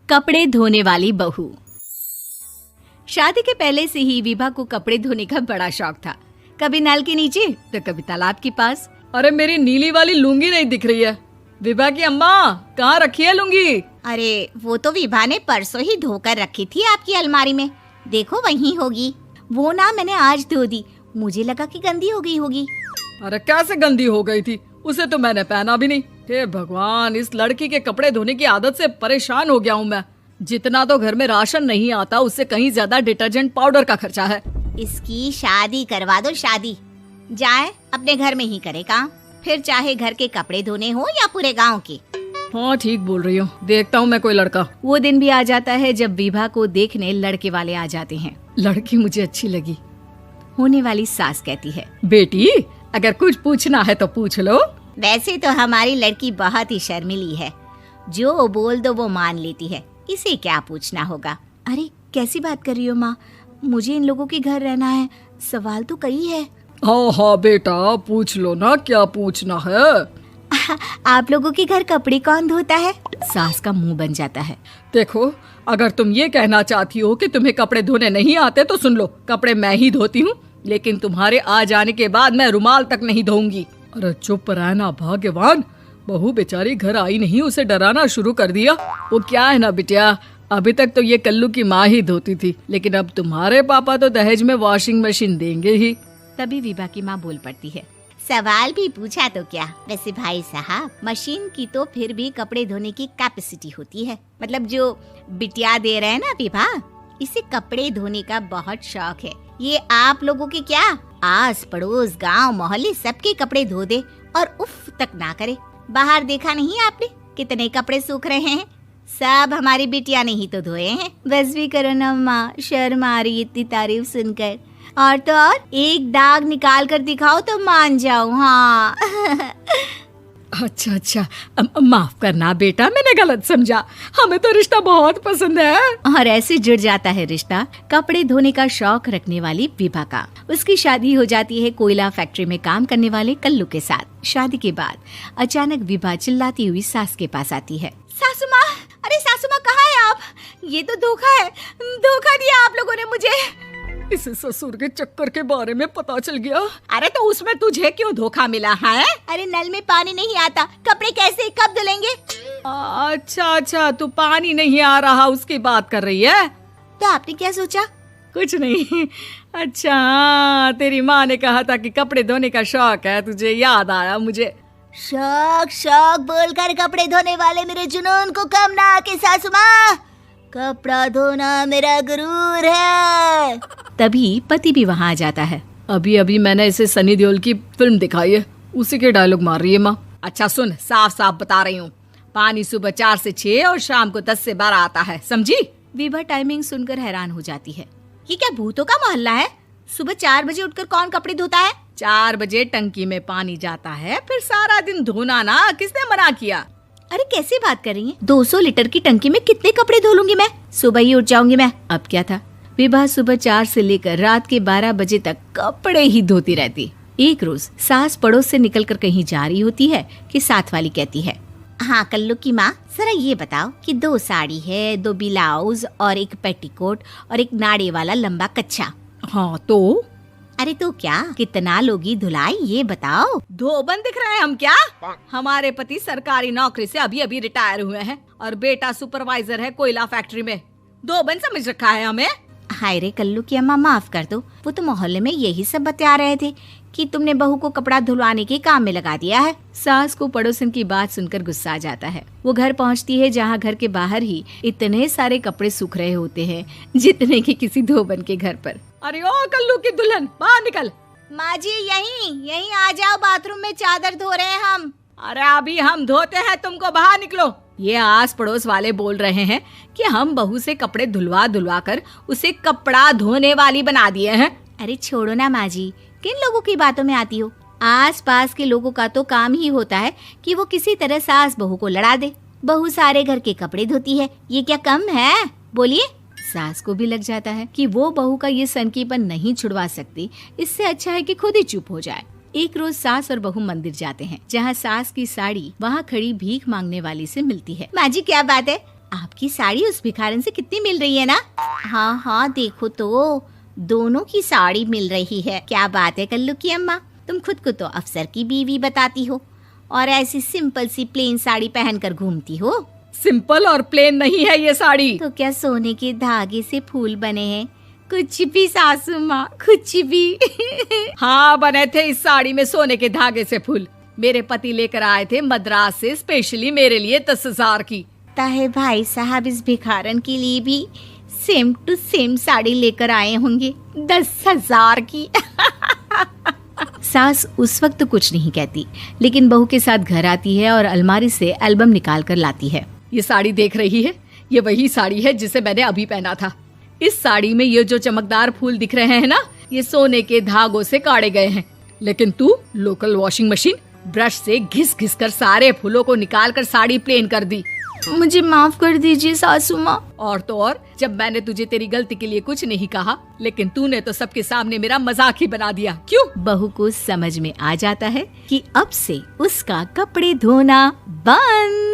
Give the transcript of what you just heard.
कपड़े धोने वाली बहू। शादी के पहले से ही विभा को कपड़े धोने का बड़ा शौक था। कभी नल के नीचे तो कभी तालाब के पास। अरे मेरी नीली वाली लुंगी नहीं दिख रही है। विभा की अम्मा, कहाँ रखी है लुंगी? अरे वो तो विभा ने परसों ही धोकर रखी थी आपकी अलमारी में, देखो वहीं होगी। वो ना मैंने आज धो दी, मुझे लगा कि गंदी हो गई होगी। अरे कैसे गंदी हो गई थी? उसे तो मैंने पहना भी नहीं। हे भगवान, इस लड़की के कपड़े धोने की आदत से परेशान हो गया हूँ मैं। जितना तो घर में राशन नहीं आता, उससे कहीं ज्यादा डिटर्जेंट पाउडर का खर्चा है। इसकी शादी करवा दो, शादी जाए अपने घर में ही करे काम, फिर चाहे घर के कपड़े धोने हो या पूरे गांव के। हाँ ठीक बोल रही हूँ, देखता हूँ मैं कोई लड़का। वो दिन भी आ जाता है जब विभा को देखने लड़के वाले आ जाते हैं। लड़की मुझे अच्छी लगी। होने वाली सास कहती है, बेटी अगर कुछ पूछना है तो पूछ लो। वैसे तो हमारी लड़की बहुत ही शर्मीली है, जो बोल दो वो मान लेती है, इसे क्या पूछना होगा। अरे कैसी बात कर रही हो माँ, मुझे इन लोगों के घर रहना है, सवाल तो कई है। हाँ हाँ बेटा, पूछ लो ना, क्या पूछना है। आप लोगों के घर कपड़े कौन धोता है? सास का मुंह बन जाता है। देखो, अगर तुम ये कहना चाहती हो कि तुम्हें कपड़े धोने नहीं आते तो सुन लो, कपड़े मैं ही धोती हूँ, लेकिन तुम्हारे आ जाने के बाद मैं रुमाल तक नहीं धोऊंगी। अरे चुप रहना भाग्यवान, बहू बेचारी घर आई नहीं, उसे डराना शुरू कर दिया। वो क्या है ना बिटिया, अभी तक तो ये कल्लू की माँ ही धोती थी, लेकिन अब तुम्हारे पापा तो दहेज में वॉशिंग मशीन देंगे ही। तभी विभा की माँ बोल पड़ती है, सवाल भी पूछा तो क्या। वैसे भाई साहब, मशीन की तो फिर भी कपड़े धोने की कैपेसिटी होती है। मतलब जो बिटिया दे रहे हैं ना विभा, इसे कपड़े धोने का बहुत शौक है। ये आप लोगों के क्या, आस पड़ोस गांव मोहल्ले सबके कपड़े धो दे और उफ तक ना करे। बाहर देखा नहीं आपने कितने कपड़े सूख रहे हैं? सब हमारी बिटिया ने ही तो धोए हैं। बस भी करो ना माँ, शर्म आ रही इतनी तारीफ सुनकर। और तो और एक दाग निकाल कर दिखाओ तो मान जाओ। हाँ अच्छा, माफ करना बेटा, मैंने गलत समझा। हमें तो रिश्ता बहुत पसंद है। और ऐसे जुड़ जाता है रिश्ता कपड़े धोने का शौक रखने वाली विभा का। उसकी शादी हो जाती है कोयला फैक्ट्री में काम करने वाले कल्लू के साथ। शादी के बाद अचानक विभा चिल्लाती हुई सास के पास आती है। सासू माँ, अरे सासू माँ कहाँ है आप? ये तो धोखा है, धोखा दिया आप लोगों ने मुझे। इसे ससुर के चक्कर के बारे में पता चल गया। अरे तो उसमें तुझे क्यों धोखा मिला है? अरे नल में पानी नहीं आता, कपड़े कैसे कब धुलेंगे? अच्छा, तू पानी नहीं आ रहा उसकी बात कर रही है। तो आपने क्या सोचा? कुछ नहीं। अच्छा, तेरी माँ ने कहा था कि कपड़े धोने का शौक है तुझे, याद आया मुझे। शौक बोलकर कपड़े धोने वाले मेरे जुनून को कम ना आके सासू माँ, कपड़ा धोना मेरा गुरूर है। तभी पति भी वहाँ आ जाता है। अभी मैंने इसे सनी देओल की फिल्म दिखाई है, उसी के डायलॉग मार रही है माँ। अच्छा सुन, साफ बता रही हूँ, पानी सुबह 4 से 6 और शाम को 10 से 12 आता है, समझी? विभा टाइमिंग सुनकर हैरान हो जाती है। ये क्या भूतों का मोहल्ला है? सुबह 4 बजे उठकर कौन कपड़े धोता है? 4 बजे टंकी में पानी जाता है, फिर सारा दिन धोना ना, किसने मना किया? अरे कैसी बात कर रही हैं? 200 लीटर की टंकी में कितने कपड़े धो लूंगी मैं, सुबह ही उठ जाऊंगी मैं। अब क्या था, विभा सुबह 4 से लेकर रात के 12 बजे तक कपड़े ही धोती रहती। एक रोज सास पड़ोस से निकलकर कहीं जा रही होती है कि साथ वाली कहती है, हाँ कल्लू की माँ, जरा ये बताओ कि 2 साड़ी है, 2 ब्लाउज और एक पेटीकोट और एक नाड़े वाला लंबा कच्छा। हाँ तो? अरे तो क्या, कितना लोगी धुलाई ये बताओ। धोबन दिख रहे हैं हम क्या? हमारे पति सरकारी नौकरी से अभी रिटायर हुए हैं और बेटा सुपरवाइजर है कोयला फैक्ट्री में। धोबन समझ रखा है हमें। हाय रे कल्लू की अम्मा, माफ कर दो, वो तो मोहल्ले में यही सब बता रहे थे कि तुमने बहू को कपड़ा धुलवाने के काम में लगा दिया है। सास को पड़ोसन की बात सुनकर गुस्सा आ जाता है। वो घर पहुंचती है जहां घर के बाहर ही इतने सारे कपड़े सूख रहे होते हैं जितने कि किसी धोबन के घर पर। अरे ओ कल्लू की दुल्हन, बाहर निकल। माँ जी यहीं आ जाओ, बाथरूम में चादर धो रहे हैं हम। अरे अभी हम धोते हैं, तुमको बाहर निकलो। ये आस पड़ोस वाले बोल रहे हैं कि हम बहू से कपड़े धुलवा कर उसे कपड़ा धोने वाली बना दिए हैं। अरे छोड़ो ना माँ जी, किन लोगों की बातों में आती हो? आस पास के लोगों का तो काम ही होता है कि वो किसी तरह सास बहू को लड़ा दे। बहू सारे घर के कपड़े धोती है, ये क्या कम है? बोलिए। सास को भी लग जाता है कि वो बहू का ये सनकीपन नहीं छुड़वा सकती, इससे अच्छा है कि खुद ही चुप हो जाए। एक रोज सास और बहू मंदिर जाते हैं, जहाँ सास की साड़ी वहाँ खड़ी भीख मांगने वाली से मिलती है। माँ जी क्या बात है, आपकी साड़ी उस भिखारन से कितनी मिल रही है ना? हाँ हाँ देखो तो, दोनों की साड़ी मिल रही है। क्या बात है कल्लू की अम्मा, तुम खुद को तो अफसर की बीवी बताती हो और ऐसी सिंपल सी प्लेन साड़ी पहनकर घूमती हो। सिंपल और प्लेन नहीं है ये साड़ी। तो क्या सोने के धागे से फूल बने हैं? कुछ भी सासू माँ, कुछ भी। हाँ बने थे इस साड़ी में सोने के धागे से फूल। मेरे पति लेकर आए थे मद्रास से स्पेशली मेरे लिए 10,000 की। ताहे भाई साहब इस भिखारन के लिए भी सेम टू सेम साड़ी लेकर आए होंगे 10,000 की। सास उस वक्त तो कुछ नहीं कहती, लेकिन बहू के साथ घर आती है और अलमारी से एल्बम निकाल कर लाती है। ये साड़ी देख रही है, ये वही साड़ी है जिसे मैंने अभी पहना था। इस साड़ी में ये जो चमकदार फूल दिख रहे हैं ना, ये सोने के धागों से काढ़े गए हैं। लेकिन तू लोकल वॉशिंग मशीन ब्रश से घिस घिस कर सारे फूलों को निकाल कर साड़ी प्लेन कर दी। मुझे माफ कर दीजिए सासू माँ। और तो और, जब मैंने तुझे तेरी गलती के लिए कुछ नहीं कहा, लेकिन तूने तो सबके सामने मेरा मजाक ही बना दिया। क्यों? बहू को समझ में आ जाता है कि अब से उसका कपड़े धोना बंद।